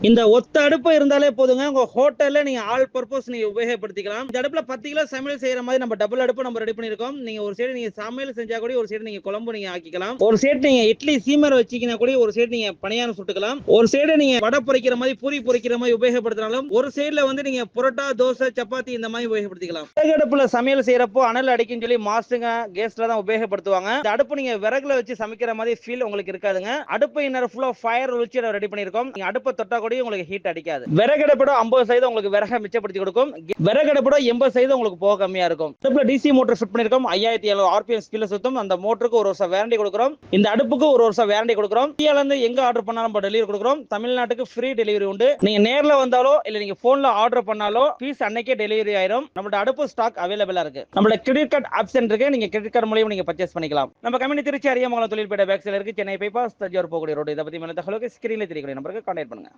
இந்த ஒத்த அடுப்பு இருந்தாலே போதுங்க. உங்க ஹோட்டல்ல நீங்க ஆல் பர்ப்பஸ் நீங்க உபயோகப்படுத்திக்கலாம். இந்த அடுப்புல 10 கிலோ சமையல் செய்யற மாதிரி நம்ம டபுள் அடுப்பு நம்ம ரெடி பண்ணியிருக்கோம். நீங்க ஒரு சைடு நீங்க சமையல் செஞ்சா கூட ஒரு சைடு நீங்க குழம்பு நீங்க ஆக்கிக்கலாம். ஒரு சைடு நீங்க இட்லி சீமர் வச்சீங்கன்னா கூட ஒரு சைடு நீங்க பணியாரம் சுட்டுக்கலாம். ஒரு சைடு நீங்க வடை பொரிக்கிற மாதிரி பூரி பொரிக்கிற மாதிரி உபயோகப்படுத்தினாலும் ஒரு சைடுல வந்து நீங்க புரோட்டா தோசை சப்பாத்தி இந்த மாதிரி உபயோகப்படுத்திக்கலாம். விறகு அடுப்புல சமையல் செய்யறப்போ அனல் அடிக்குன்னு சொல்லி மாஸ்டருங்க கேஸ்ட்ல தான் உபயோகப்படுத்துவாங்க. இந்த அடுப்பு நீங்க விறகுல வச்சு சமைக்கிற மாதிரி ஃபீல் உங்களுக்கு இருக்காதுங்க. அடுப்பு இன்னர் ஃபுல்லா ஃபயர் வச்சு ரெடி பண்ணியிருக்கோம். நீங்க அடுப்பை தொட்டா கூட உங்களுக்கு ஹீட் அடிக்காது. விறகடுப்போட 50% உங்களுக்கு விறக மிச்சப்படுத்தி கொடுக்கும். விறகடுப்போட 80% உங்களுக்கு போக கம்மியா இருக்கும். அடுப்புல டிசி மோட்டர் ஃபிட் பண்ணிருக்கோம். 5700 ஆர்பிஎம் ஸ்பீட்ல சுத்தும். அந்த மோட்டருக்கு ஒரு வருஷம் வாரண்டி கொடுக்கிறோம். இந்த அடுப்புக்கு ஒரு வருஷம் வாரண்டி கொடுக்கிறோம். இந்தியால இருந்து எங்க ஆர்டர் பண்ணாலும் நம்ம டெலிவரி கொடுக்கிறோம். தமிழ்நாட்டுக்கு ஃப்ரீ டெலிவரி உண்டு. நீங்க நேர்ல வந்தாலோ இல்ல நீங்க போன்ல ஆர்டர் பண்ணாலோ பீஸ் அன்னைக்கே டெலிவரி ஆயிரும். நம்மளோட அடுப்பு ஸ்டாக் அவைலபிளா இருக்கு. நம்மளோட கிரெடிட் கார்டு ஆப்ஷன் இருக்கு. நீங்க கிரெடிட் கார்டு மூலமா நீங்க பர்ச்சேஸ் பண்ணிக்கலாம். நம்ம கம்பெனி திருச்சி அரியமங்கலம் தொழில்பேட்டை பேக் சைடுல இருக்கு. சென்னை பைபாஸ் தஞ்சாவூர் போகக்கூடிய ரோடு. இதை பத்தி மேல தகவலுக்கு ஸ்கிரீன்ல தெரியக்கூடிய நம்பருக்கு கான்டாக்ட் பண்ணுங்க.